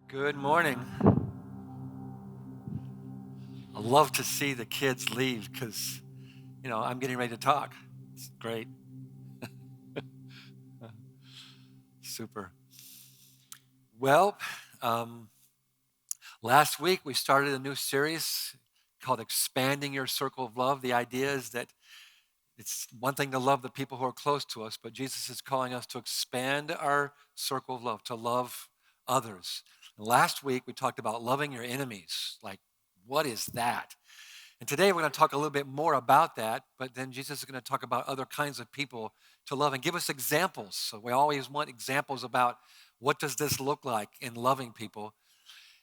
Good morning. I love to see the kids leave because, I'm getting ready to talk. It's great. Super. Well, um, last week we started a new series called Expanding Your Circle of Love. The idea is that it's one thing to love the people who are close to us, but Jesus is calling us to expand our circle of love, to love others. And last week we talked about loving your enemies. Like, what is that? And today we're going to talk a little bit more about that, but then Jesus is going to talk about other kinds of people to love and give us examples. So we always want examples about what does this look like in loving people.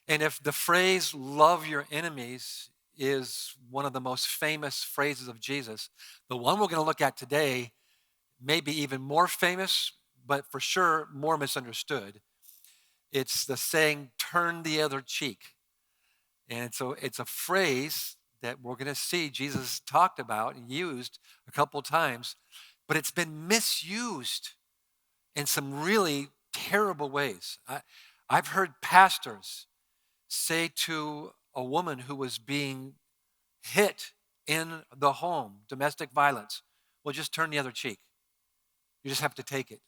And if the phrase love your enemies is one of the most famous phrases of Jesus, the one we're going to look at today may be even more famous, but for sure more misunderstood. It's the saying, turn the other cheek. And so it's a phrase that we're going to see Jesus talked about and used a couple times, but it's been misused in some really terrible ways. I've heard pastors say to a woman who was being hit in the home, domestic violence, well, just turn the other cheek. You just have to take it.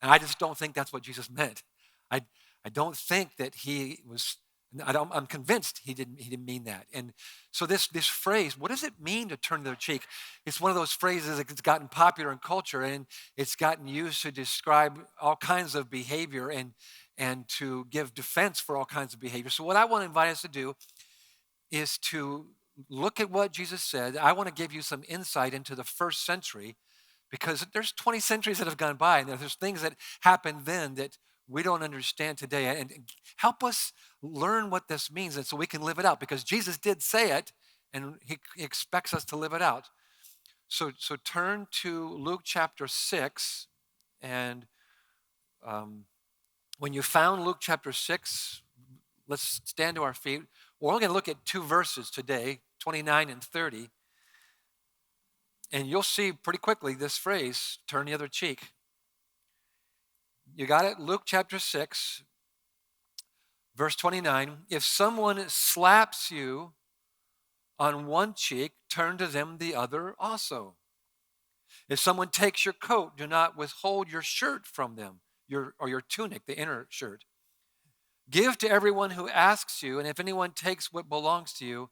And I just don't think that's what Jesus meant. I, I don't think that he was, I'm convinced he didn't mean that. And so this phrase, what does it mean to turn the other cheek? It's one of those phrases that's gotten popular in culture and it's gotten used to describe all kinds of behavior and to give defense for all kinds of behavior. So what I want to invite us to do is to look at what Jesus said. I want to give you some insight into the first century because there's 20 centuries that have gone by and there's things that happened then that we don't understand today, and help us learn what this means and so we can live it out because Jesus did say it and he expects us to live it out. So turn to Luke chapter 6, and when you found Luke chapter 6, let's stand to our feet. We're only going to look at two verses today, 29 and 30. And you'll see pretty quickly this phrase, turn the other cheek. You got it? Luke chapter 6, verse 29. If someone slaps you on one cheek, turn to them the other also. If someone takes your coat, do not withhold your shirt from them, your tunic, the inner shirt. Give to everyone who asks you, and if anyone takes what belongs to you,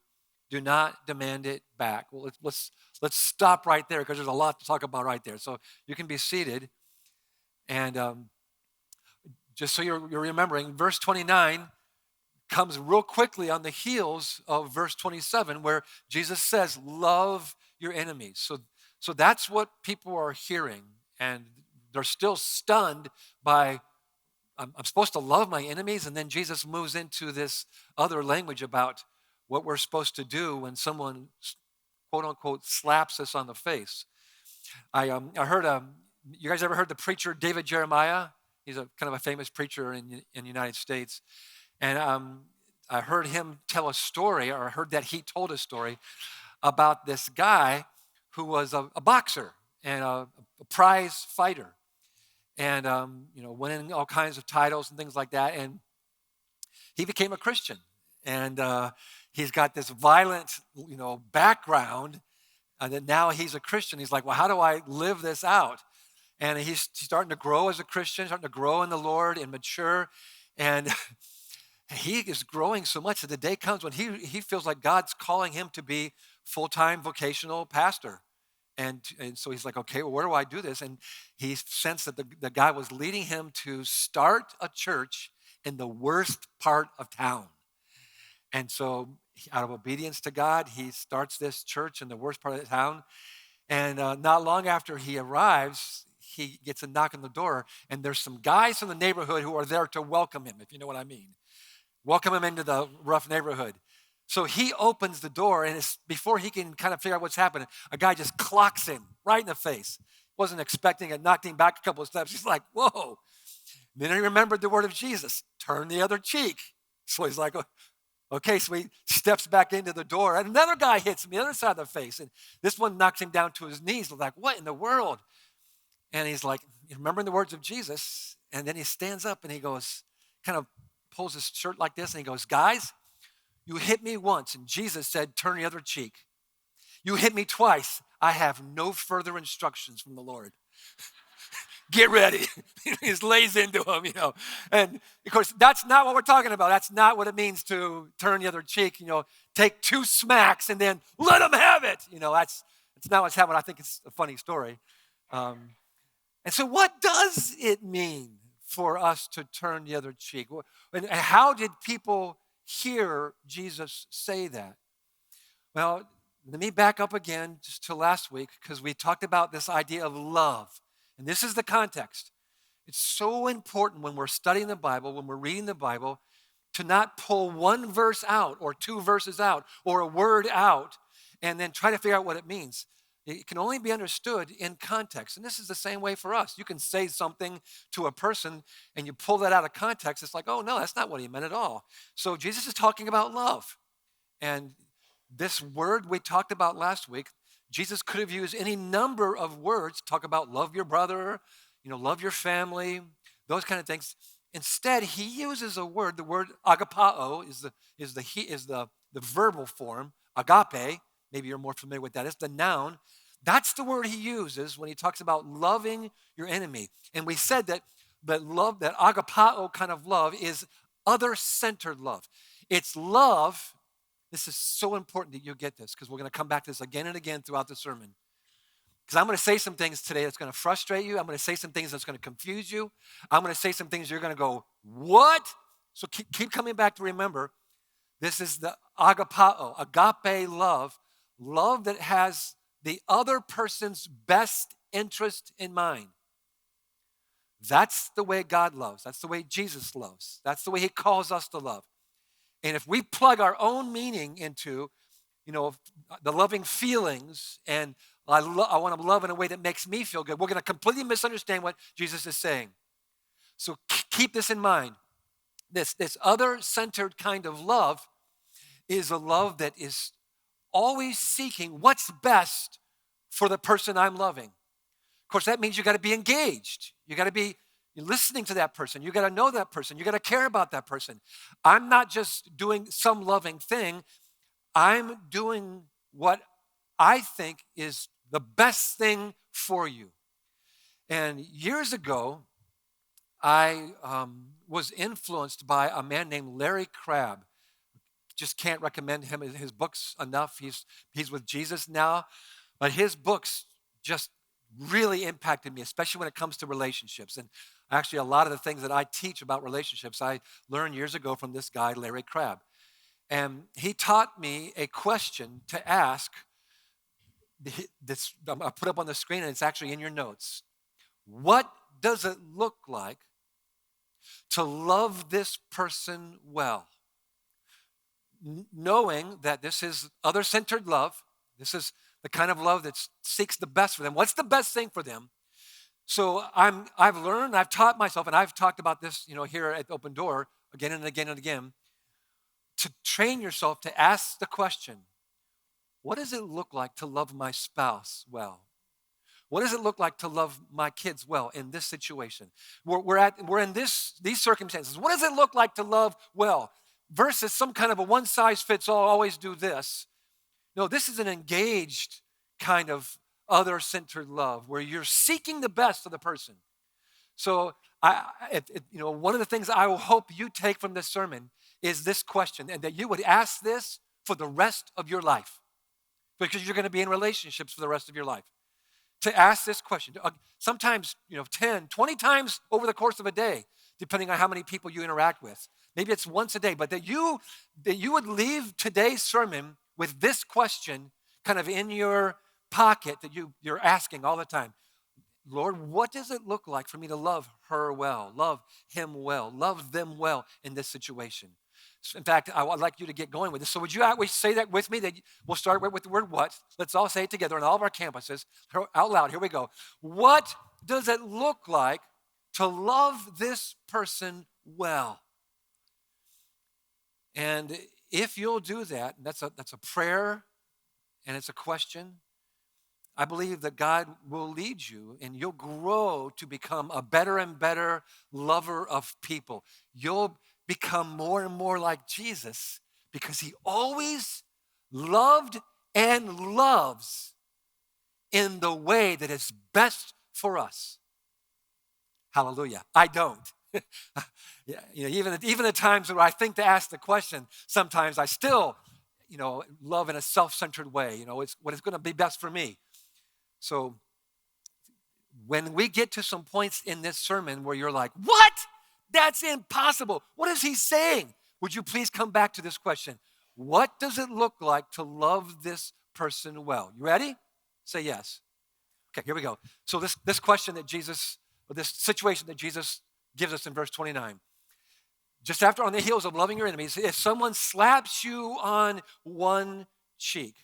do not demand it back. Well, let's stop right there because there's a lot to talk about right there. So you can be seated, and just so you're remembering, verse 29 comes real quickly on the heels of verse 27, where Jesus says, "Love your enemies." So that's what people are hearing, and they're still stunned by I'm supposed to love my enemies, and then Jesus moves into this other language about what we're supposed to do when someone, quote unquote, slaps us on the face. I heard you guys ever heard the preacher David Jeremiah? He's a kind of a famous preacher in the United States, and I heard him tell a story, or I heard that he told a story about this guy who was a boxer and a prize fighter, and winning all kinds of titles and things like that. And he became a Christian, and he's got this violent, background. And then now he's a Christian. He's like, well, how do I live this out? And he's starting to grow as a Christian, starting to grow in the Lord and mature. And he is growing so much that the day comes when he feels like God's calling him to be full-time vocational pastor. And so he's like, okay, well, where do I do this? And he sensed that the guy was leading him to start a church in the worst part of town. And so out of obedience to God, he starts this church in the worst part of the town. And not long after he arrives, he gets a knock on the door, and there's some guys from the neighborhood who are there to welcome him, if you know what I mean. Welcome him into the rough neighborhood. So he opens the door, and before he can kind of figure out what's happening, a guy just clocks him right in the face. Wasn't expecting it, knocked him back a couple of steps. He's like, whoa. Then he remembered the word of Jesus, turn the other cheek. So he's like, okay, so he steps back into the door, and another guy hits him the other side of the face, and this one knocks him down to his knees. Like, what in the world? And he's like, remembering the words of Jesus, and then he stands up and he goes, kind of pulls his shirt like this and he goes, guys, you hit me once and Jesus said, turn the other cheek. You hit me twice. I have no further instructions from the Lord. Get ready. He just lays into him, And of course, that's not what we're talking about. That's not what it means to turn the other cheek, take 2 smacks and then let him have it. That's not what's happening. I think it's a funny story. And so what does it mean for us to turn the other cheek? And how did people hear Jesus say that? Well, let me back up again just to last week because we talked about this idea of love. And this is the context. It's so important when we're studying the Bible, when we're reading the Bible, to not pull 1 verse out or 2 verses out or a word out and then try to figure out what it means. It can only be understood in context. And this is the same way for us. You can say something to a person and you pull that out of context. It's like, oh, no, that's not what he meant at all. So Jesus is talking about love. And this word we talked about last week, Jesus could have used any number of words to talk about love your brother, love your family, those kind of things. Instead, he uses a word. The word agapao is the verbal form. Agape, maybe you're more familiar with that. It's the noun. That's the word he uses when he talks about loving your enemy. And we said that love, that agapao kind of love, is other-centered love. It's love. This is so important that you get this because we're going to come back to this again and again throughout the sermon. Because I'm going to say some things today that's going to frustrate you. I'm going to say some things that's going to confuse you. I'm going to say some things you're going to go, what? So keep coming back to remember, this is the agapao, agape love that has the other person's best interest in mind. That's the way God loves. That's the way Jesus loves. That's the way he calls us to love. And if we plug our own meaning into, the loving feelings and I want to love in a way that makes me feel good, we're going to completely misunderstand what Jesus is saying. So keep this in mind. This other-centered kind of love is a love that is always seeking what's best for the person I'm loving. Of course, that means you got to be engaged. You got to be listening to that person. You got to know that person. You got to care about that person. I'm not just doing some loving thing. I'm doing what I think is the best thing for you. And years ago, I was influenced by a man named Larry Crabb. Just can't recommend his books enough. He's with Jesus now, but his books just really impacted me, especially when it comes to relationships. And actually, a lot of the things that I teach about relationships, I learned years ago from this guy, Larry Crabb. And he taught me a question to ask. I put up on the screen, and it's actually in your notes. What does it look like to love this person well? Knowing that this is other-centered love, this is the kind of love that seeks the best for them. What's the best thing for them? So I've learned, I've taught myself, and I've talked about this, here at Open Door again and again and again, to train yourself to ask the question, what does it look like to love my spouse well? What does it look like to love my kids well in this situation? We're in these circumstances. What does it look like to love well? Versus some kind of a one-size-fits-all, always do this. No, this is an engaged kind of other-centered love where you're seeking the best for the person. So, one of the things I will hope you take from this sermon is this question, and that you would ask this for the rest of your life, because you're going to be in relationships for the rest of your life. To ask this question, sometimes 10, 20 times over the course of a day, depending on how many people you interact with. Maybe it's once a day, but that you would leave today's sermon with this question kind of in your pocket that you're asking all the time. Lord, what does it look like for me to love her well, love him well, love them well in this situation? In fact, I would like you to get going with this. So would you say that with me? That we'll start with the word what. Let's all say it together on all of our campuses out loud. Here we go. What does it look like to love this person well? And if you'll do that, that's a prayer and it's a question. I believe that God will lead you and you'll grow to become a better and better lover of people. You'll become more and more like Jesus because he always loved and loves in the way that is best for us. Hallelujah. I don't. Yeah, even the times where I think to ask the question, sometimes I still, love in a self-centered way. It's what is going to be best for me. So when we get to some points in this sermon where you're like, what? That's impossible. What is he saying? Would you please come back to this question? What does it look like to love this person well? You ready? Say yes. Okay, here we go. So this question that Jesus, or this situation that Jesus gives us in verse 29. Just after, on the heels of loving your enemies, if someone slaps you on one cheek.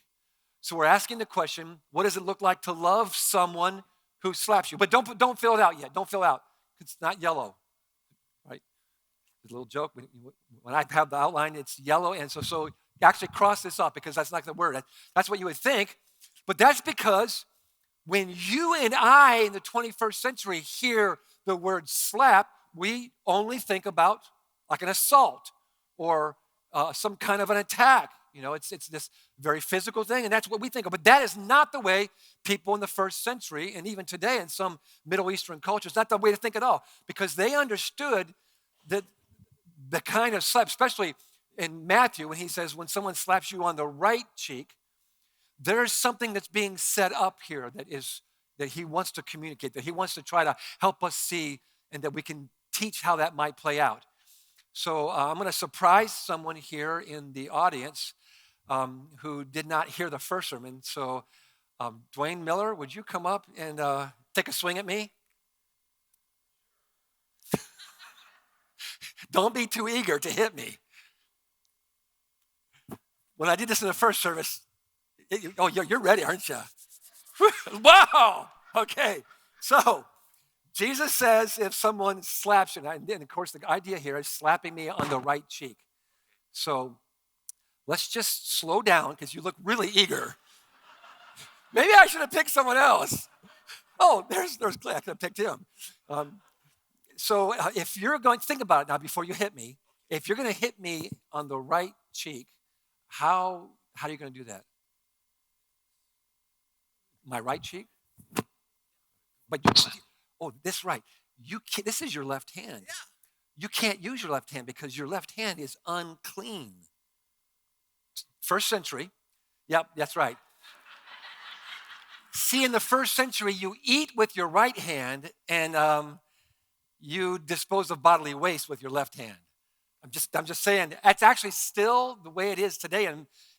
So we're asking the question, what does it look like to love someone who slaps you? But don't fill it out yet. Don't fill out. It's not yellow, right? A little joke. When I have the outline, it's yellow. And so you actually cross this off because that's not the word. That's what you would think. But that's because when you and I in the 21st century hear the word slap, we only think about like an assault or some kind of an attack. It's this very physical thing, and that's what we think of. But that is not the way people in the first century, and even today in some Middle Eastern cultures, not the way to think at all, because they understood that the kind of slap, especially in Matthew, when he says, when someone slaps you on the right cheek, there's something that's being set up here that he wants to communicate, that he wants to try to help us see, and that we can teach how that might play out. So I'm going to surprise someone here in the audience who did not hear the first sermon. So Dwayne Miller, would you come up and take a swing at me? Don't be too eager to hit me. When I did this in the first service, you're ready, aren't you? Wow! Okay, so Jesus says if someone slaps you, and of course the idea here is slapping me on the right cheek. So let's just slow down because you look really eager. Maybe I should have picked someone else. Oh, there's Clay. I could have picked him. So if you're going to think about it now before you hit me, if you're going to hit me on the right cheek, how are you going to do that? My right cheek? But this right. This is your left hand. Yeah. You can't use your left hand because your left hand is unclean. First century. Yep, that's right. See, in the first century, you eat with your right hand and you dispose of bodily waste with your left hand. I'm just saying that's actually still the way it is today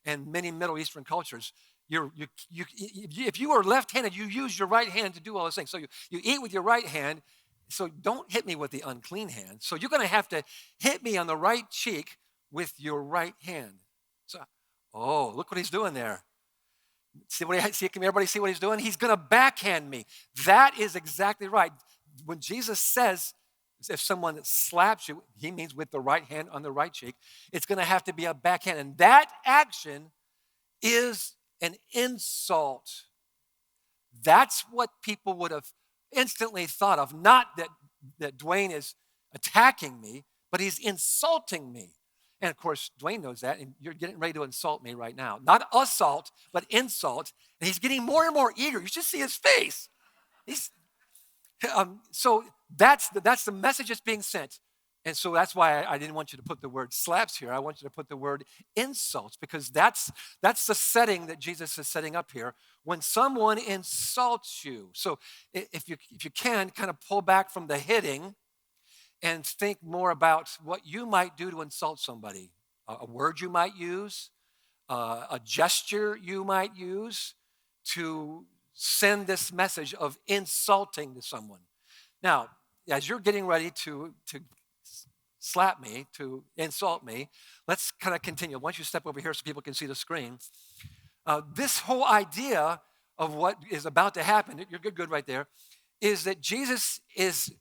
in many Middle Eastern cultures. If you are left-handed, you use your right hand to do all those things. So you eat with your right hand. So don't hit me with the unclean hand. So you're going to have to hit me on the right cheek with your right hand. So, look what he's doing there. Can everybody see what he's doing? He's going to backhand me. That is exactly right. When Jesus says, if someone slaps you, he means with the right hand on the right cheek. It's going to have to be a backhand. And that action is an insult. That's what people would have instantly thought of. Not that Dwayne is attacking me, but he's insulting me. And of course, Dwayne knows that, and you're getting ready to insult me right now. Not assault, but insult. And he's getting more and more eager. You should see his face. So that's the message that's being sent. And so that's why I didn't want you to put the word slaps here. I want you to put the word insults, because that's the setting that Jesus is setting up here. When someone insults you. So if you can, kind of pull back from the hitting and think more about what you might do to insult somebody. A word you might use, a gesture you might use to send this message of insulting to someone. Now, as you're getting ready to slap me, to insult me, let's kind of continue. Once you step over here so people can see the screen, this whole idea of what is about to happen, you're good right there, is that Jesus is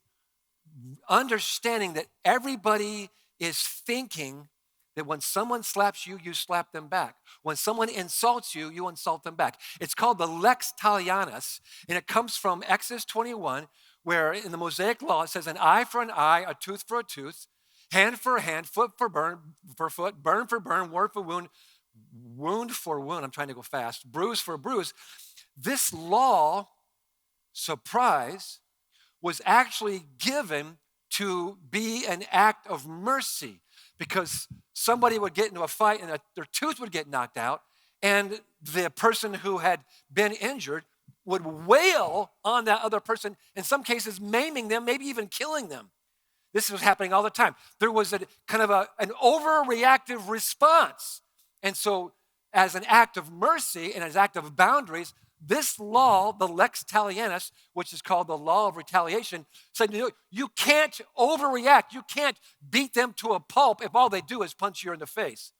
understanding that everybody is thinking that when someone slaps you, you slap them back. When someone insults you, you insult them back. It's called the lex talionis, and it comes from Exodus 21, where in the Mosaic law it says an eye for an eye, a tooth for a tooth, hand for hand, foot for foot, burn for burn, wound for wound, wound for wound. I'm trying to go fast. Bruise for bruise. This law, surprise, was actually given to be an act of mercy, because somebody would get into a fight and their tooth would get knocked out, and the person who had been injured would wail on that other person, in some cases maiming them, maybe even killing them. This was happening all the time. There was an overreactive response. And so as an act of mercy and as an act of boundaries, this law, the lex talionis, which is called the law of retaliation, said you can't overreact. You can't beat them to a pulp if all they do is punch you in the face.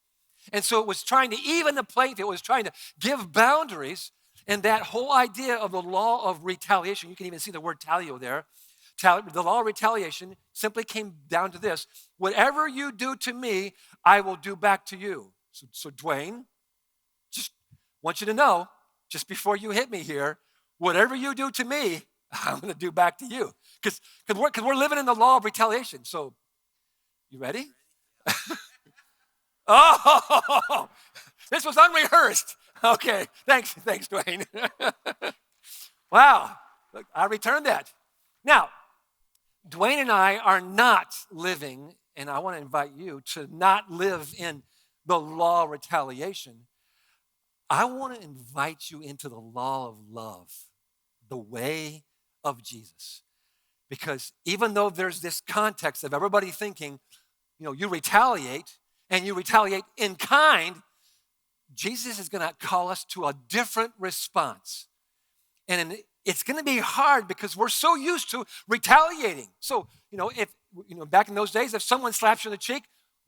And so it was trying to even the playing field. It was trying to give boundaries. And that whole idea of the law of retaliation, you can even see the word talio there. The law of retaliation simply came down to this: whatever you do to me, I will do back to you. So Dwayne, just want you to know, just before you hit me here, whatever you do to me, I'm going to do back to you. Because we're living in the law of retaliation. So, you ready? Oh, this was unrehearsed. Okay, thanks, Dwayne. Wow, look, I returned that. Now, Dwayne and I are not living, and I want to invite you to not live in the law of retaliation. I want to invite you into the law of love, the way of Jesus. Because even though there's this context of everybody thinking, you retaliate, and you retaliate in kind, Jesus is going to call us to a different response. And it's going to be hard because we're so used to retaliating. So, back in those days, if someone slaps you in the cheek,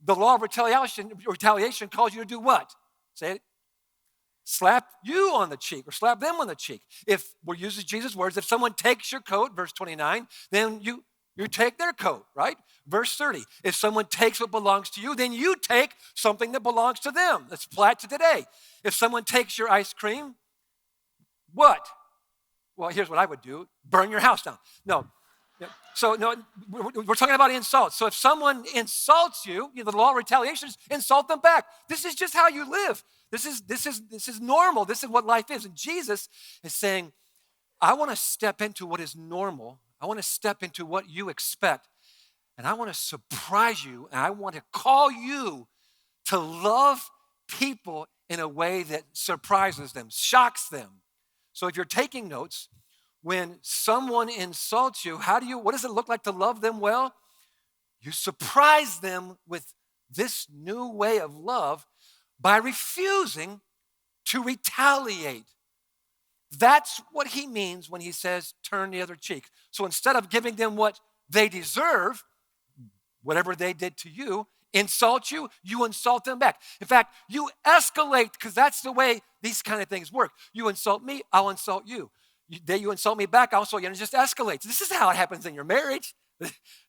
the law of retaliation calls you to do what? Say it. Slap you on the cheek or slap them on the cheek. If we're using Jesus' words, if someone takes your coat, verse 29, then you take their coat, right? Verse 30, if someone takes what belongs to you, then you take something that belongs to them. Let's apply it to today. If someone takes your ice cream, what? Well, here's what I would do: burn your house down. No. So, no, we're talking about insults. So if someone insults you, the law of retaliation is insult them back. This is just how you live. This is normal. This is what life is. And Jesus is saying, I want to step into what is normal. I want to step into what you expect. And I want to surprise you. And I want to call you to love people in a way that surprises them, shocks them. So if you're taking notes, when someone insults you, what does it look like to love them well? You surprise them with this new way of love by refusing to retaliate. That's what he means when he says turn the other cheek. So instead of giving them what they deserve, whatever they did to you, insult you, you insult them back. In fact, you escalate, because that's the way these kind of things work. You insult me, I'll insult you. You insult me back, I'll insult you, and it just escalates. This is how it happens in your marriage.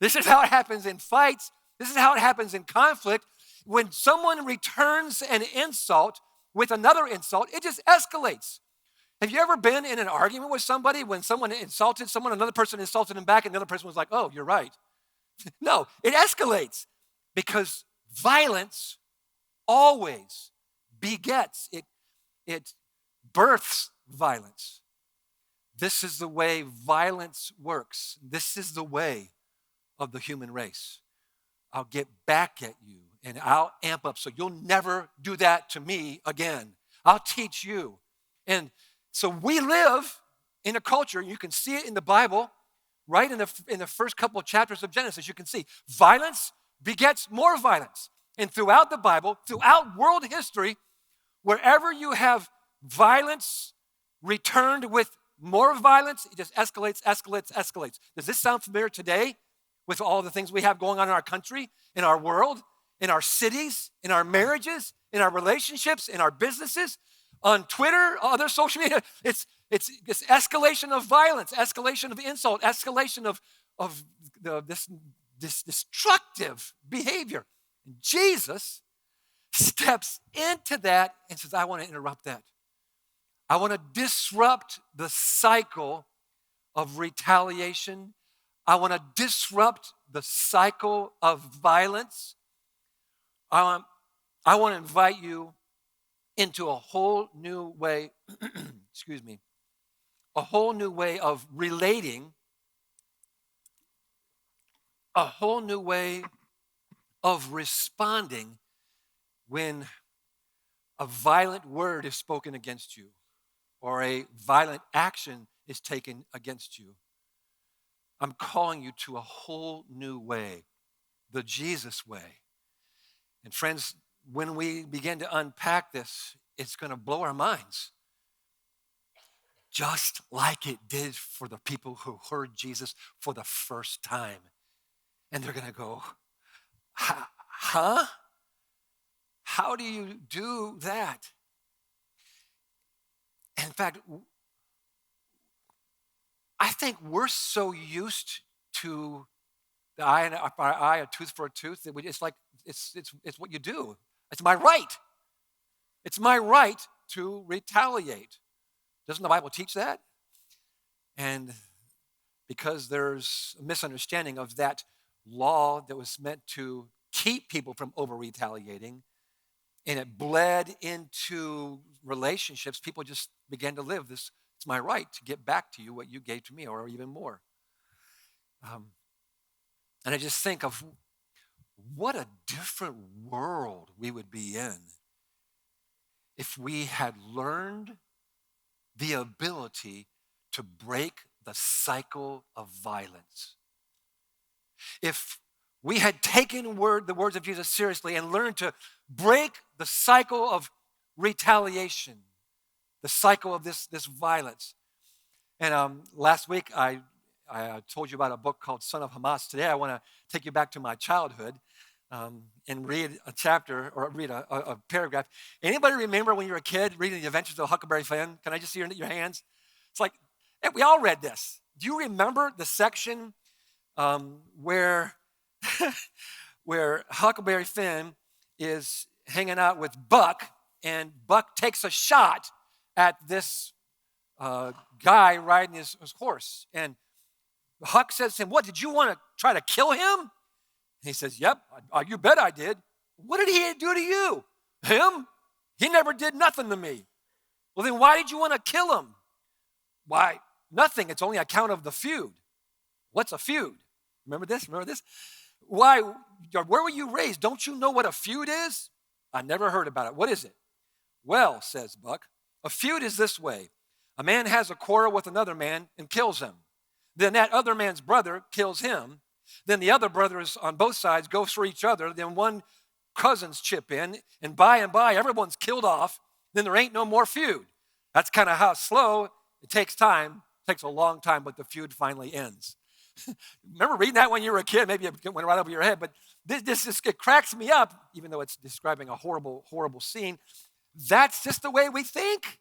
This is how it happens in fights. This is how it happens in conflict. When someone returns an insult with another insult, it just escalates. Have you ever been in an argument with somebody when someone insulted someone, another person insulted them back, and the other person was like, oh, you're right? No, it escalates because violence always begets, it births violence. This is the way violence works. This is the way of the human race. I'll get back at you and I'll amp up so you'll never do that to me again. I'll teach you. And so we live in a culture, you can see it in the Bible, right in the first couple of chapters of Genesis, you can see violence begets more violence. And throughout the Bible, throughout world history, wherever you have violence returned with more violence, it just escalates. Does this sound familiar today with all the things we have going on in our country, in our world, in our cities, in our marriages, in our relationships, in our businesses, on Twitter, other social media? It's this escalation of violence, escalation of insult, escalation of this destructive behavior. Jesus steps into that and says, I want to interrupt that. I want to disrupt the cycle of retaliation. I want to disrupt the cycle of violence. I want to invite you into a whole new way, excuse me, a whole new way of relating, a whole new way of responding when a violent word is spoken against you or a violent action is taken against you. I'm calling you to a whole new way, the Jesus way. And friends, when we begin to unpack this, it's going to blow our minds. Just like it did for the people who heard Jesus for the first time. And they're going to go, huh? How do you do that? In fact, I think we're so used to the eye for an eye, a tooth for a tooth, that it's like it's what you do. It's my right. It's my right to retaliate. Doesn't the Bible teach that? And because there's a misunderstanding of that law that was meant to keep people from over-retaliating, and it bled into relationships, people just began to live this, it's my right to get back to you what you gave to me, or even more. And I just think of what a different world we would be in if we had learned the ability to break the cycle of violence. If we had taken the words of Jesus seriously and learned to break the cycle of retaliation, the cycle of this violence. And last week, I told you about a book called Son of Hamas. Today, I want to take you back to my childhood and read a chapter or read a paragraph. Anybody remember when you were a kid reading The Adventures of Huckleberry Finn? Can I just see your hands? It's like, we all read this. Do you remember the section where Huckleberry Finn is hanging out with Buck, and Buck takes a shot at this guy riding his horse. And Huck says to him, what, did you want to try to kill him? And he says, yep, you bet I did. What did he do to you? Him? He never did nothing to me. Well, then why did you want to kill him? Why, nothing. It's only account of the feud. What's a feud? Remember this? Why, where were you raised? Don't you know what a feud is? I never heard about it. What is it? Well, says Buck, a feud is this way. A man has a quarrel with another man and kills him. Then that other man's brother kills him. Then the other brothers on both sides go for each other. Then one cousins chip in, and by everyone's killed off. Then there ain't no more feud. That's kind of how slow it takes time. It takes a long time, but the feud finally ends. Remember reading that when you were a kid? Maybe it went right over your head, but it cracks me up, even though it's describing a horrible, horrible scene. That's just the way we think,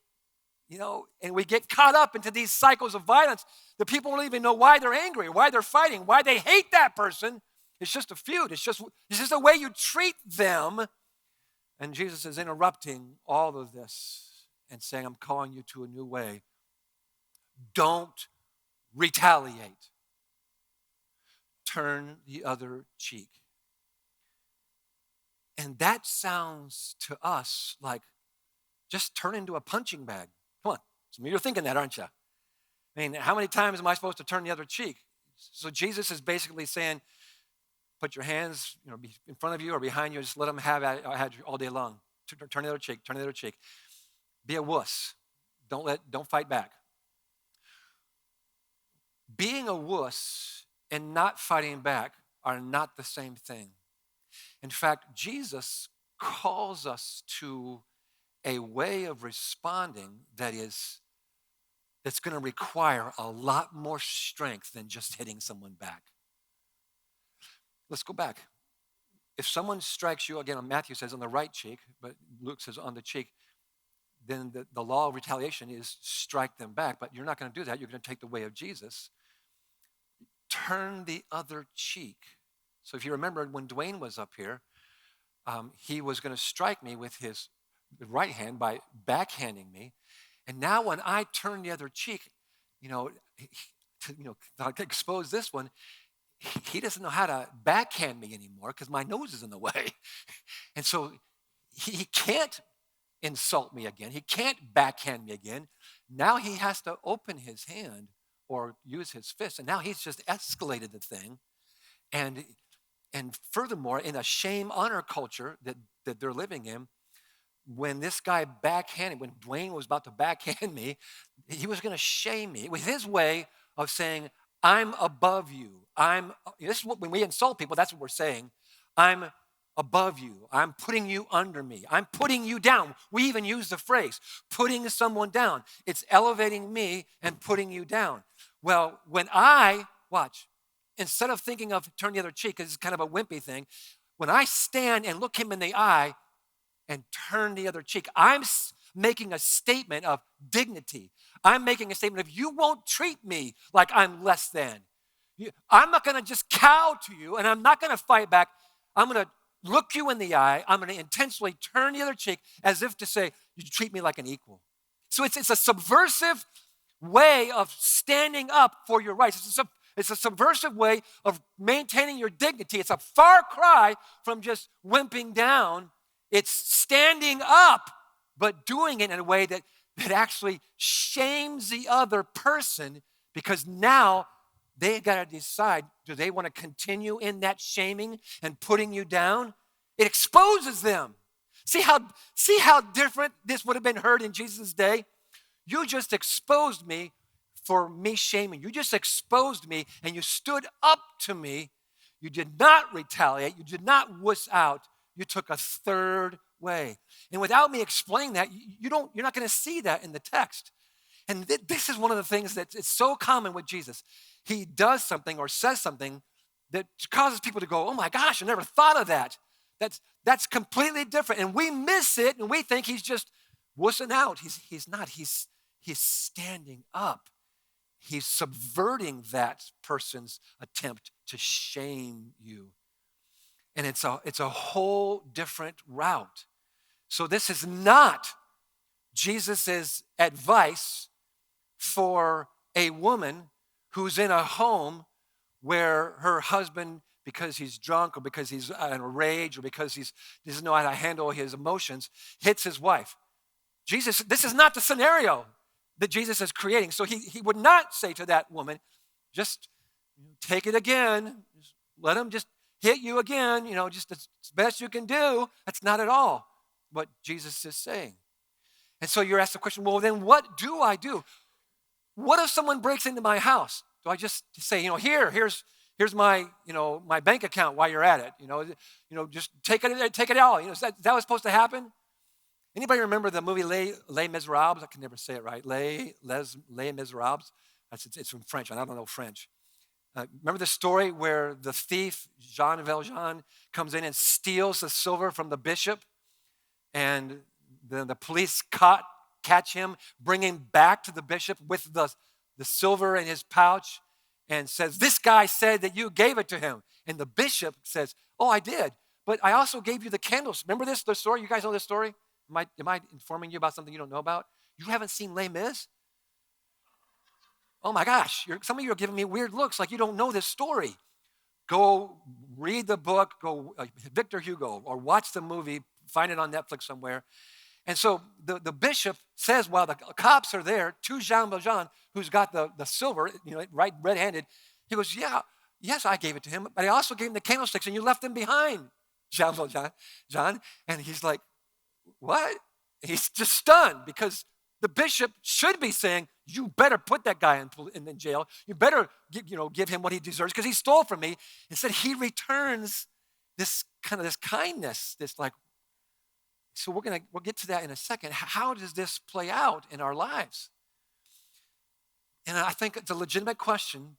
and we get caught up into these cycles of violence. The people don't even know why they're angry, why they're fighting, why they hate that person. It's just a feud. It's just the way you treat them. And Jesus is interrupting all of this and saying, I'm calling you to a new way. Don't retaliate. Turn the other cheek. And that sounds to us like just turn into a punching bag. Come on, some of you are thinking that, aren't you? I mean, how many times am I supposed to turn the other cheek? So Jesus is basically saying, put your hands in front of you or behind you, just let them have it all day long. Turn the other cheek, turn the other cheek. Be a wuss. Don't fight back. Being a wuss and not fighting back are not the same thing. In fact, Jesus calls us to a way of responding that's going to require a lot more strength than just hitting someone back. Let's go back. If someone strikes you, again, Matthew says on the right cheek, but Luke says on the cheek, then the law of retaliation is strike them back, but you're not going to do that. You're going to take the way of Jesus. Turn the other cheek. So if you remember when Dwayne was up here, he was going to strike me with his right hand by backhanding me. And now when I turn the other cheek, you know, to expose this one, he doesn't know how to backhand me anymore because my nose is in the way. And so he can't insult me again. He can't backhand me again. Now he has to open his hand or use his fist. And now he's just escalated the thing. And furthermore, in a shame honor culture that they're living in, when this guy backhanded, when Dwayne was about to backhand me, he was going to shame me. It was his way of saying, I'm above you. This is what, when we insult people, that's what we're saying. I'm above you. I'm putting you under me. I'm putting you down. We even use the phrase, putting someone down. It's elevating me and putting you down. Well, when watch, instead of thinking of turn the other cheek, because it's kind of a wimpy thing, when I stand and look him in the eye and turn the other cheek, I'm making a statement of dignity. I'm making a statement of you won't treat me like I'm less than. I'm not going to just cow to you, and I'm not going to fight back. I'm going to look you in the eye. I'm going to intentionally turn the other cheek as if to say, you treat me like an equal. So it's a subversive way of standing up for your rights. It's a subversive way of maintaining your dignity. It's a far cry from just wimping down. It's standing up, but doing it in a way that actually shames the other person, because now they got to decide, do they want to continue in that shaming and putting you down? It exposes them. See how different this would have been heard in Jesus' day? You just exposed me for me shaming. You just exposed me and you stood up to me. You did not retaliate. You did not wuss out. You took a third way. And without me explaining that, you're not going to see that in the text. And this is one of the things that it's so common with Jesus. He does something or says something that causes people to go, oh my gosh, I never thought of that. That's completely different. And we miss it and we think he's just wussing out. He's not. He's standing up. He's subverting that person's attempt to shame you. And it's a whole different route. So this is not Jesus' advice for a woman who's in a home where her husband, because he's drunk or because he's in a rage or because he doesn't know how to handle his emotions, hits his wife. This is not the scenario that Jesus is creating. So he would not say to that woman, just take it again. Just let him just hit you again, just as best you can do. That's not at all what Jesus is saying. And so you're asked the question, well, then what do I do? What if someone breaks into my house? Do I just say, here's my, my bank account while you're at it? Just take it all. Is that what's supposed to happen? Anybody remember the movie Les Miserables? I can never say it right. Les Miserables. It's from French. I don't know French. Remember the story where the thief, Jean Valjean, comes in and steals the silver from the bishop? And then the police catch him, bring him back to the bishop with the silver in his pouch and says, this guy said that you gave it to him. And the bishop says, oh, I did. But I also gave you the candles. Remember the story? You guys know this story? Am I informing you about something you don't know about? You haven't seen Les Mis? Oh my gosh, some of you are giving me weird looks like you don't know this story. Go read the book, go Victor Hugo, or watch the movie, find it on Netflix somewhere. And so the bishop says, while the cops are there, to Jean Valjean, who's got the silver, right, red-handed, he goes, yes, I gave it to him, but I also gave him the candlesticks, and you left them behind, Jean Valjean. And he's like, what? He's just stunned because the bishop should be saying, you better put that guy in jail. You better give him what he deserves because he stole from me. Instead, he returns this kindness, this like. So we'll get to that in a second. How does this play out in our lives? And I think it's a legitimate question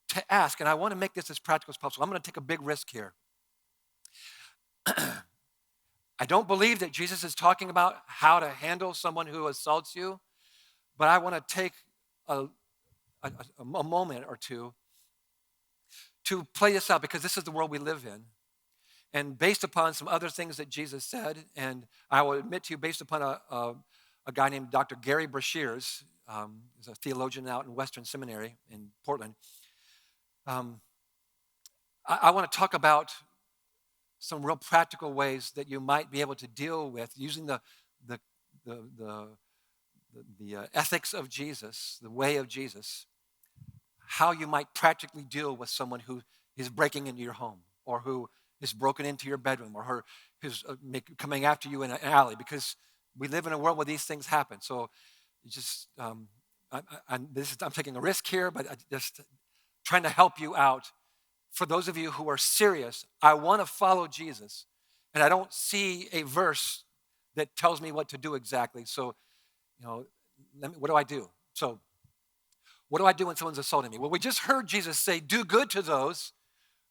to ask, and I want to make this as practical as possible. I'm going to take a big risk here. I don't believe that Jesus is talking about how to handle someone who assaults you, but I want to take a moment or two to play this out because this is the world we live in. and based upon some other things that Jesus said, and I will admit to you, based upon a guy named Dr. Gary Brashears, he's a theologian out in Western Seminary in Portland. I want to talk about some real practical ways that you might be able to deal with using the ethics of Jesus, the way of Jesus, how you might practically deal with someone who is breaking into your home, or who is broken into your bedroom, or who's coming after you in an alley, because we live in a world where these things happen. So just, I'm taking a risk here, but I just trying to help you out. For those of you who are serious, I want to follow Jesus, and I don't see a verse that tells me what to do exactly. So, what do I do? So, what do I do when someone's assaulting me? Well, we just heard Jesus say, do good to those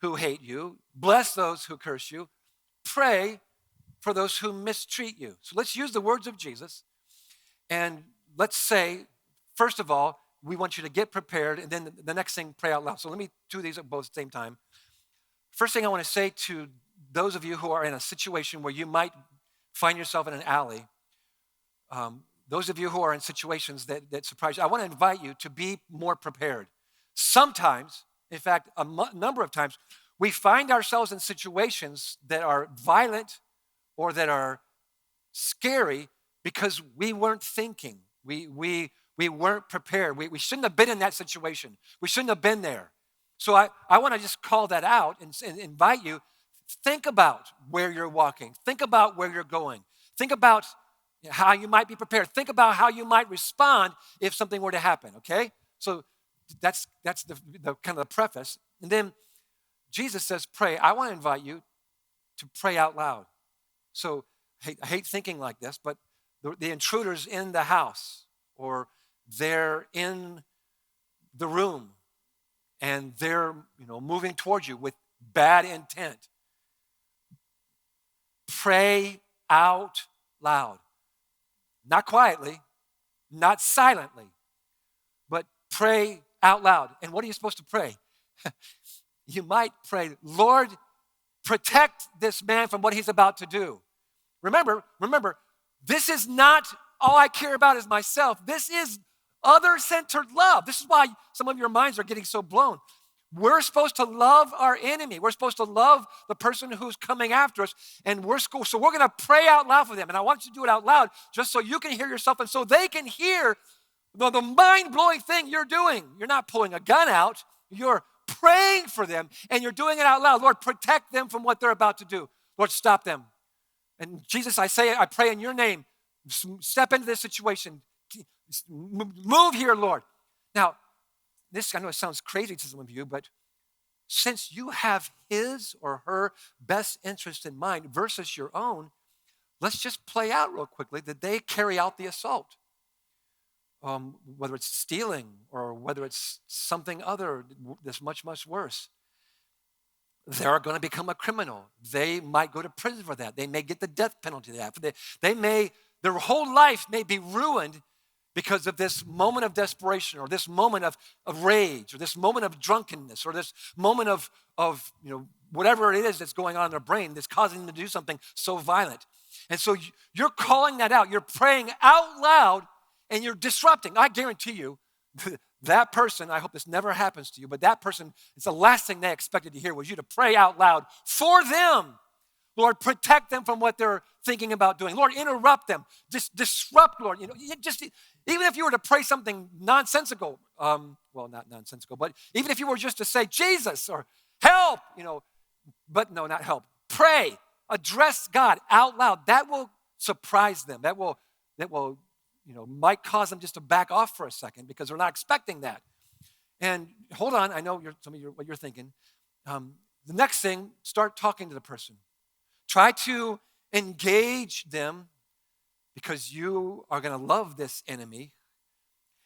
who hate you, bless those who curse you, pray for those who mistreat you. So let's use the words of Jesus, and let's say, first of all, we want you to get prepared, and then the next thing, pray out loud. So let me do these at both the same time. First thing I want to say to those of you who are in a situation where you might find yourself in an alley, those of you who are in situations that surprise you, I want to invite you to be more prepared. Sometimes, in fact, a number of times, we find ourselves in situations that are violent or that are scary because we weren't thinking. We weren't prepared. We shouldn't have been in that situation. We shouldn't have been there. So I want to just call that out and invite you, think about where you're walking. Think about where you're going. Think about how you might be prepared. Think about how you might respond if something were to happen, okay? So that's the kind of the preface. And then Jesus says, pray. I want to invite you to pray out loud. So I hate thinking like this, but the intruders in the house, or they're in the room, and they're moving towards you with bad intent. Pray out loud. Not quietly, not silently, but pray out loud. And what are you supposed to pray? You might pray, Lord, protect this man from what he's about to do. Remember, this is not all I care about is myself. This is other-centered love. This is why some of your minds are getting so blown. We're supposed to love our enemy. We're supposed to love the person who's coming after us, and so we're going to pray out loud for them. And I want you to do it out loud just so you can hear yourself and so they can hear the mind-blowing thing you're doing. You're not pulling a gun out. You're praying for them, and you're doing it out loud. Lord, protect them from what they're about to do. Lord, stop them. And Jesus, I pray in your name, step into this situation. Move here, Lord. Now, this, I know it sounds crazy to some of you, but since you have his or her best interest in mind versus your own, let's just play out real quickly that they carry out the assault. Whether it's stealing or whether it's something other that's much, much worse. They're going to become a criminal. They might go to prison for that. They may get the death penalty for that. Their whole life may be ruined because of this moment of desperation, or this moment of rage, or this moment of drunkenness, or this moment of whatever it is that's going on in their brain that's causing them to do something so violent. And so you're calling that out. You're praying out loud, and you're disrupting. I guarantee you, that person, I hope this never happens to you, but that person, it's the last thing they expected to hear was you to pray out loud for them. Lord, protect them from what they're thinking about doing. Lord, interrupt them. Disrupt, Lord. Even if you were to pray something nonsensical, well, not nonsensical, but even if you were just to say Jesus or help, but no, not help. Pray, address God out loud. That will surprise them. That will might cause them just to back off for a second because they're not expecting that. And hold on, I know what you're thinking. The next thing, start talking to the person. Try to engage them because you are going to love this enemy,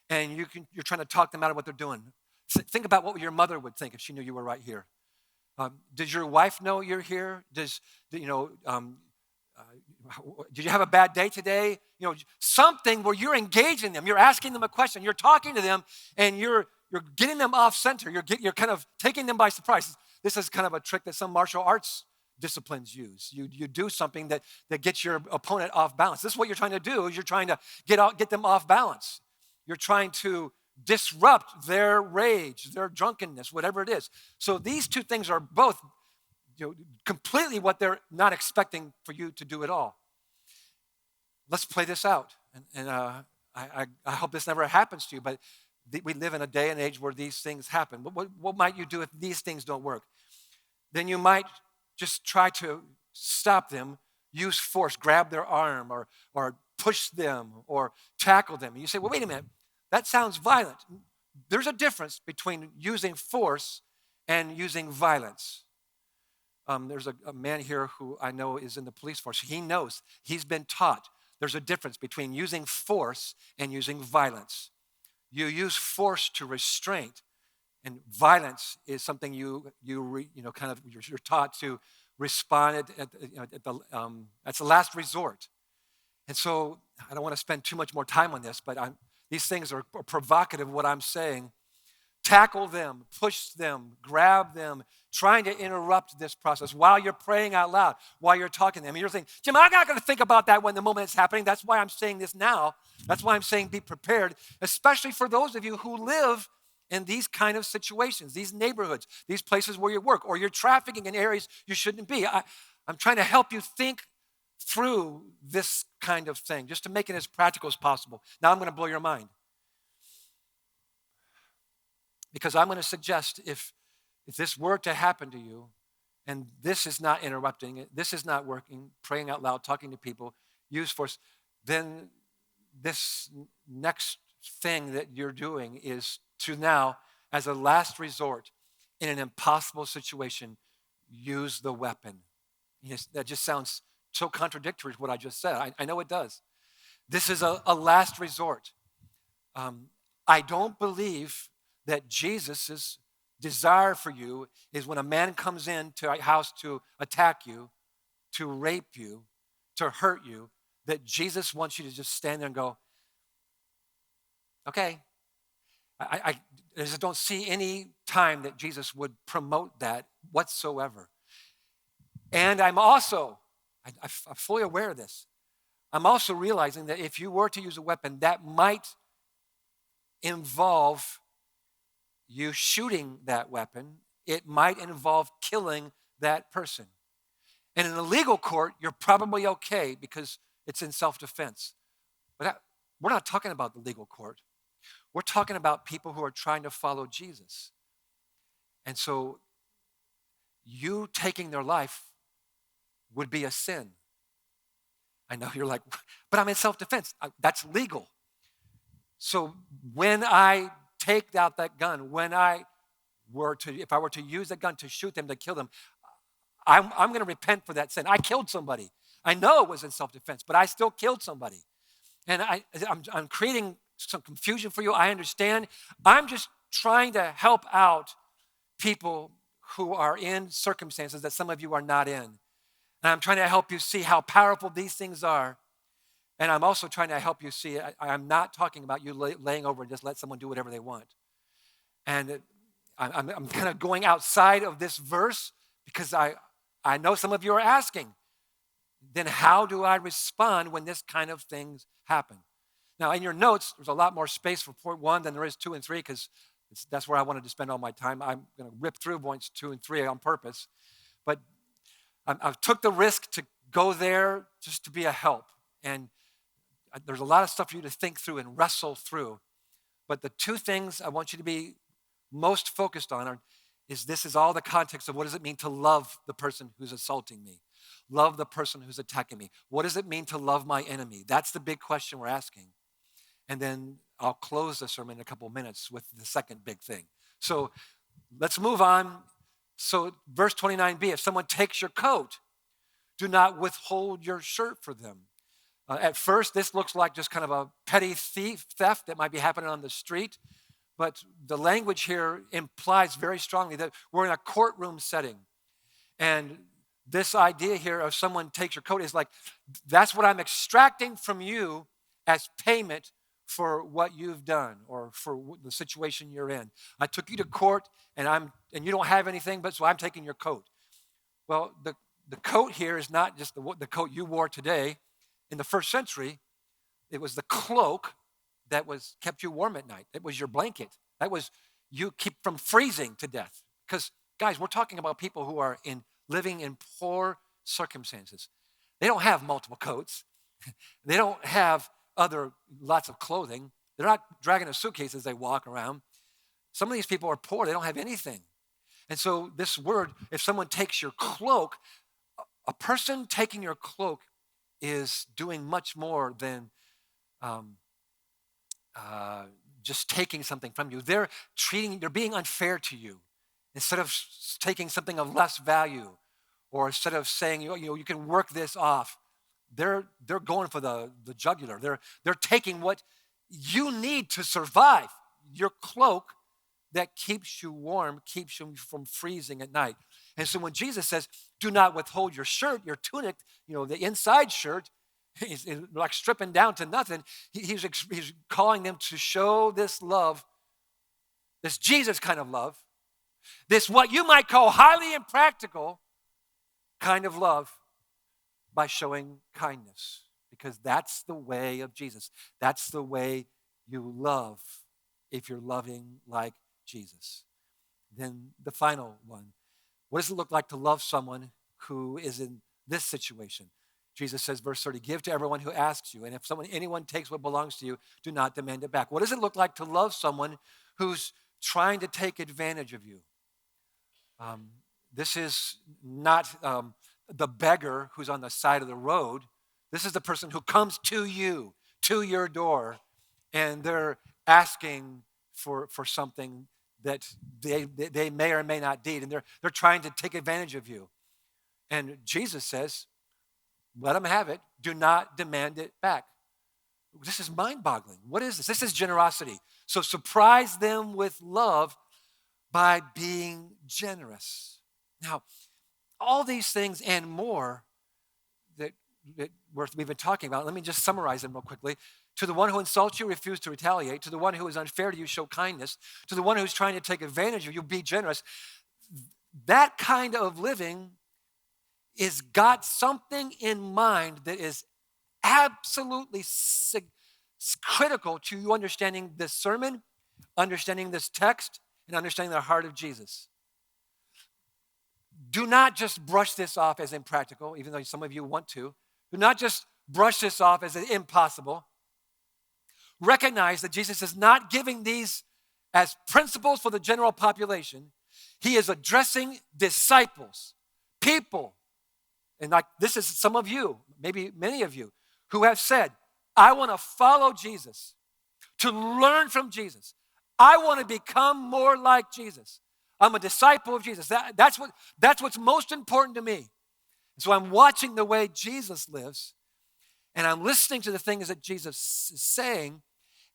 and you're trying to talk them out of what they're doing. Think about what your mother would think if she knew you were right here. Does your wife know you're here? Did you have a bad day today? Something where you're engaging them. You're asking them a question. You're talking to them, and you're getting them off center. You're kind of taking them by surprise. This is kind of a trick that some martial arts disciplines use. You do something that gets your opponent off balance. This is what you're trying to do, is you're trying to get them off balance. You're trying to disrupt their rage, their drunkenness, whatever it is. So these two things are both completely what they're not expecting for you to do at all. Let's play this out. And I hope this never happens to you, but we live in a day and age where these things happen. But what might you do if these things don't work? Then you might just try to stop them, use force, grab their arm, or push them, or tackle them. And you say, well, wait a minute, that sounds violent. There's a difference between using force and using violence. There's a man here who I know is in the police force. He knows, he's been taught there's a difference between using force and using violence. You use force to restraint, and violence is something you're taught to respond that's the last resort. And so I don't want to spend too much more time on this, but these things are provocative, what I'm saying. Tackle them, push them, grab them, trying to interrupt this process while you're praying out loud, while you're talking to them. And you're thinking, Jim, I'm not going to think about that when the moment is happening. That's why I'm saying this now. That's why I'm saying be prepared, especially for those of you who live in these kind of situations, these neighborhoods, these places where you work, or you're trafficking in areas you shouldn't be. I'm trying to help you think through this kind of thing, just to make it as practical as possible. Now I'm going to blow your mind. Because I'm going to suggest if this were to happen to you, and this is not interrupting it, this is not working, praying out loud, talking to people, use force, then this next thing that you're doing is to now, as a last resort, in an impossible situation, use the weapon. Yes, that just sounds so contradictory to what I just said. I know it does. This is a last resort. I don't believe that Jesus' desire for you is when a man comes into a house to attack you, to rape you, to hurt you, that Jesus wants you to just stand there and go, okay. I just don't see any time that Jesus would promote that whatsoever. And I'm fully aware of this. I'm also realizing that if you were to use a weapon, that might involve you shooting that weapon. It might involve killing that person. And in a legal court, you're probably okay because it's in self-defense. But we're not talking about the legal court. We're talking about people who are trying to follow Jesus. And so you taking their life would be a sin. I know you're like, but I'm in self-defense. That's legal. So when I take out that gun, if I were to use that gun to shoot them, to kill them, I'm going to repent for that sin. I killed somebody. I know it was in self-defense, but I still killed somebody. And I'm creating some confusion for you. I understand. I'm just trying to help out people who are in circumstances that some of you are not in. And I'm trying to help you see how powerful these things are. And I'm also trying to help you see, I'm not talking about you laying over and just let someone do whatever they want. And I'm kind of going outside of this verse because I know some of you are asking, then how do I respond when this kind of things happen? Now, in your notes, there's a lot more space for point 1 than there is 2 and 3 because that's where I wanted to spend all my time. I'm going to rip through points 2 and 3 on purpose. But I took the risk to go there just to be a help. And there's a lot of stuff for you to think through and wrestle through. But the 2 things I want you to be most focused on is all the context of what does it mean to love the person who's assaulting me? Love the person who's attacking me. What does it mean to love my enemy? That's the big question we're asking. And then I'll close the sermon in a couple of minutes with the second big thing. So let's move on. So verse 29b, if someone takes your coat, do not withhold your shirt for them. At first, this looks like just kind of a petty theft that might be happening on the street. But the language here implies very strongly that we're in a courtroom setting. And this idea here of someone takes your coat is like, that's what I'm extracting from you as payment for what you've done or for the situation you're in. I took you to court and you don't have anything, but so I'm taking your coat. Well, the coat here is not just the coat you wore today. In the first century, it was the cloak that kept you warm at night. It was your blanket. That was you keep from freezing to death. Because, guys, we're talking about people who are living in poor circumstances. They don't have multiple coats. They don't have lots of clothing. They're not dragging a suitcase as they walk around. Some of these people are poor. They don't have anything. And so this word, if someone takes your cloak, a person taking your cloak is doing much more than just taking something from you. They're being unfair to you. Instead of taking something of less value, or instead of saying, you can work this off, they're going for the jugular. They're taking what you need to survive. Your cloak that keeps you warm, keeps you from freezing at night. And so when Jesus says, do not withhold your shirt, your tunic, the inside shirt, he's like stripping down to nothing. He's calling them to show this love, this Jesus kind of love, this what you might call highly impractical kind of love, by showing kindness, because that's the way of Jesus. That's the way you love if you're loving like Jesus. Then the final one. What does it look like to love someone who is in this situation? Jesus says, verse 30, give to everyone who asks you, and if anyone takes what belongs to you, do not demand it back. What does it look like to love someone who's trying to take advantage of you? This is not the beggar who's on the side of the road. This is the person who comes to you, to your door, and they're asking for something that they may or may not need, and they're trying to take advantage of you. And Jesus says, let them have it. Do not demand it back. This is mind-boggling. What is this? This is generosity. So surprise them with love by being generous. Now, all these things and more that we've been talking about, let me just summarize them real quickly. To the one who insults you, refuse to retaliate. To the one who is unfair to you, show kindness. To the one who's trying to take advantage of you, be generous. That kind of living is got something in mind that is absolutely critical to you understanding this sermon, understanding this text, and understanding the heart of Jesus. Do not just brush this off as impractical, even though some of you want to. Do not just brush this off as impossible. Recognize that Jesus is not giving these as principles for the general population. He is addressing disciples, people. And like this is some of you, maybe many of you, who have said, I want to follow Jesus, to learn from Jesus. I want to become more like Jesus. I'm a disciple of Jesus. That's what's most important to me. So I'm watching the way Jesus lives, and I'm listening to the things that Jesus is saying,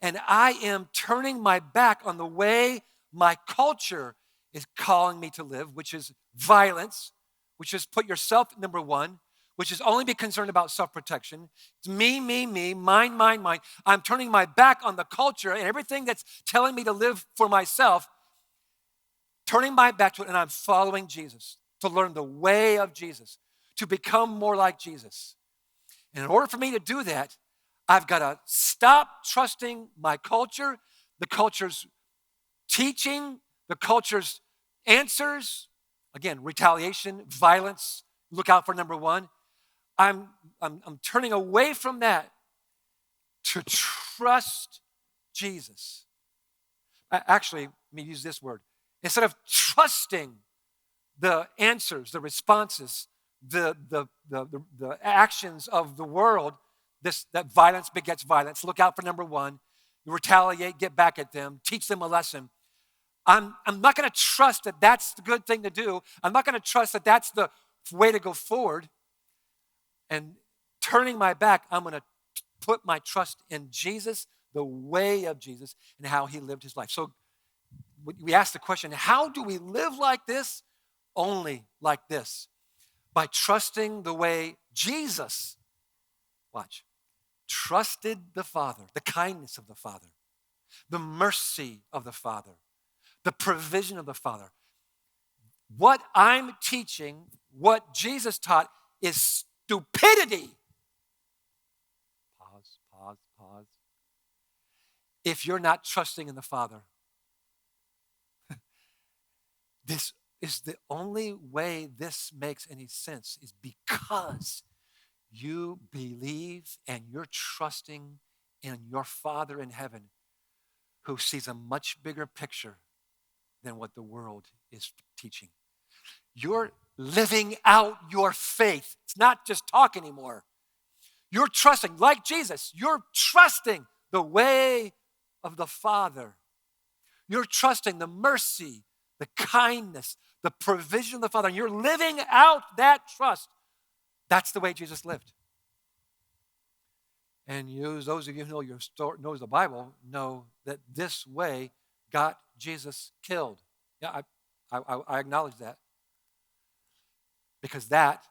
and I am turning my back on the way my culture is calling me to live, which is violence, which is put yourself at number one, which is only be concerned about self-protection. It's me, mine. I'm turning my back on the culture and everything that's telling me to live for myself, turning my back to it, and I'm following Jesus to learn the way of Jesus, to become more like Jesus. And in order for me to do that, I've got to stop trusting my culture, the culture's teaching, the culture's answers. Again, retaliation, violence, look out for number one. I'm turning away from that to trust Jesus. Actually, let me use this word. Instead of trusting the answers, the responses, the actions of the world, that violence begets violence. Look out for number one. Retaliate, get back at them, teach them a lesson. I'm not going to trust that that's the good thing to do. I'm not going to trust that that's the way to go forward. And turning my back, I'm going to put my trust in Jesus, the way of Jesus, and how he lived his life. So we ask the question, how do we live like this? Only like this. By trusting the way Jesus, watch, trusted the Father, the kindness of the Father, the mercy of the Father, the provision of the Father. What I'm teaching what Jesus taught is stupidity. Pause, pause, pause. If you're not trusting in the Father, this is the only way this makes any sense is because you believe and you're trusting in your Father in heaven who sees a much bigger picture than what the world is teaching. You're living out your faith. It's not just talk anymore. You're trusting, like Jesus, you're trusting the way of the Father. You're trusting the mercy, the kindness, the provision of the Father. And you're living out that trust. That's the way Jesus lived. And those of you who know your story, knows the Bible, know that this way got Jesus killed. Yeah, I acknowledge that. Because that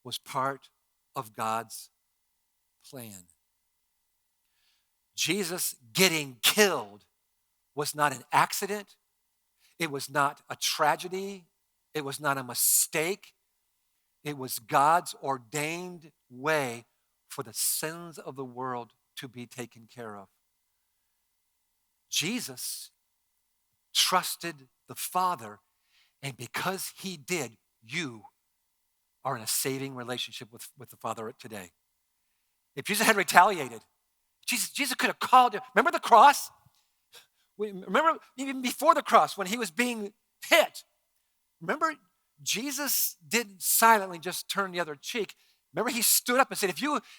was part of God's plan. Jesus getting killed was not an accident. It was not a tragedy. It was not a mistake. It was God's ordained way for the sins of the world to be taken care of. Jesus trusted the Father, and because he did, you are in a saving relationship with the Father today. If Jesus had retaliated, Jesus could have called him. Remember the cross? Remember even before the cross when he was being hit? Remember Jesus didn't silently just turn the other cheek. Remember he stood up and said,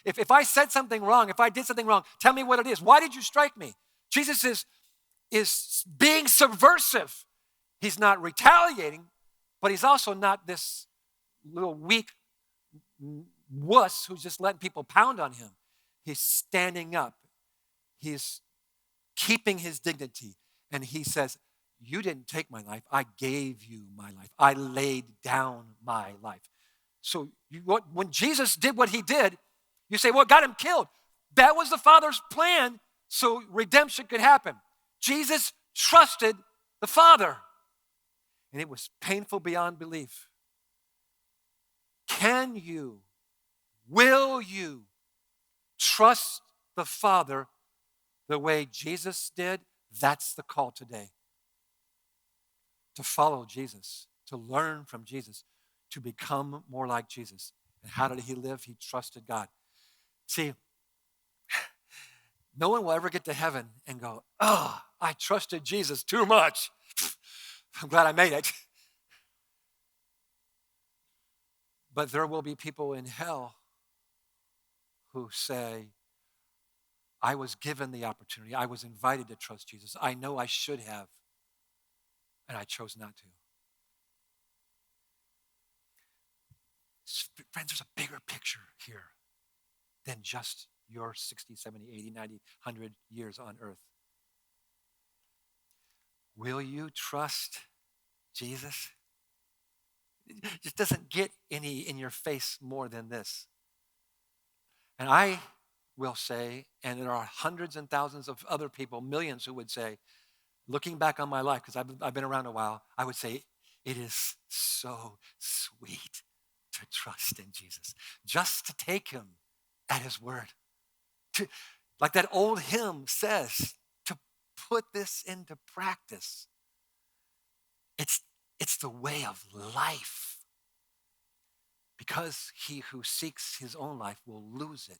if I said something wrong, if I did something wrong, tell me what it is. Why did you strike me? Jesus is being subversive. He's not retaliating, but he's also not this little weak wuss who's just letting people pound on him. He's standing up. He's keeping his dignity. And he says, you didn't take my life. I gave you my life. I laid down my life. So when Jesus did what he did, you say, well, it got him killed. That was the Father's plan so redemption could happen. Jesus trusted the Father. And it was painful beyond belief. Will you trust the Father the way Jesus did? That's the call today. To follow Jesus, to learn from Jesus, to become more like Jesus. And how did he live? He trusted God. See, no one will ever get to heaven and go, oh, I trusted Jesus too much. I'm glad I made it. But there will be people in hell who say, I was given the opportunity. I was invited to trust Jesus. I know I should have, and I chose not to. Friends, there's a bigger picture here than just your 60, 70, 80, 90, 100 years on earth. Will you trust Jesus? It just doesn't get any in your face more than this. And I will say, and there are hundreds and thousands of other people, millions who would say, looking back on my life, because I've been around a while, I would say, it is so sweet to trust in Jesus. Just to take him at his word. Like that old hymn says, to put this into practice. It's the way of life. Because he who seeks his own life will lose it.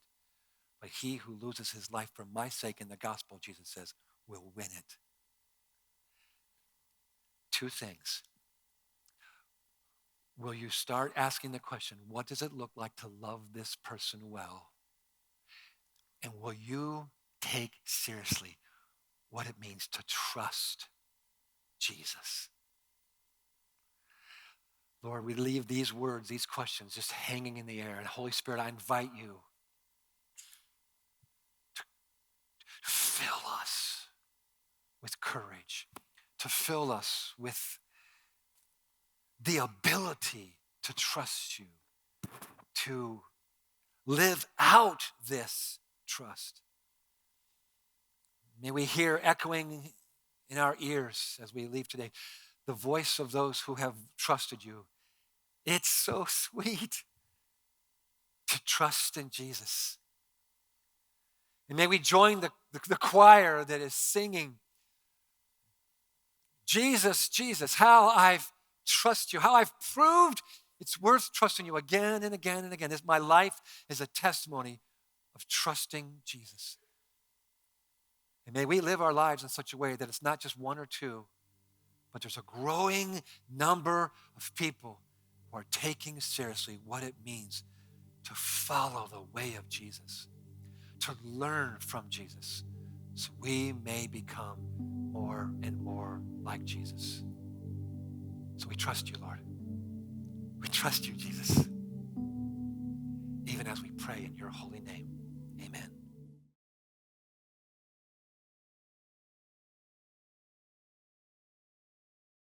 But he who loses his life for my sake in the gospel, Jesus says, will win it. Two things. Will you start asking the question, what does it look like to love this person well? And will you take seriously what it means to trust Jesus? Lord, we leave these words, these questions just hanging in the air. And Holy Spirit, I invite you to fill us with courage, to fill us with the ability to trust you, to live out this trust. May we hear echoing in our ears as we leave today the voice of those who have trusted you It's so sweet to trust in Jesus. And may we join the choir that is singing, Jesus, Jesus, how I've trust you, how I've proved it's worth trusting you again and again and again. My life is a testimony of trusting Jesus. And may we live our lives in such a way that it's not just one or two, but there's a growing number of people who are taking seriously what it means to follow the way of Jesus, to learn from Jesus, so we may become more and more like Jesus. So we trust you, Lord. We trust you, Jesus, even as we pray in your holy name. Amen.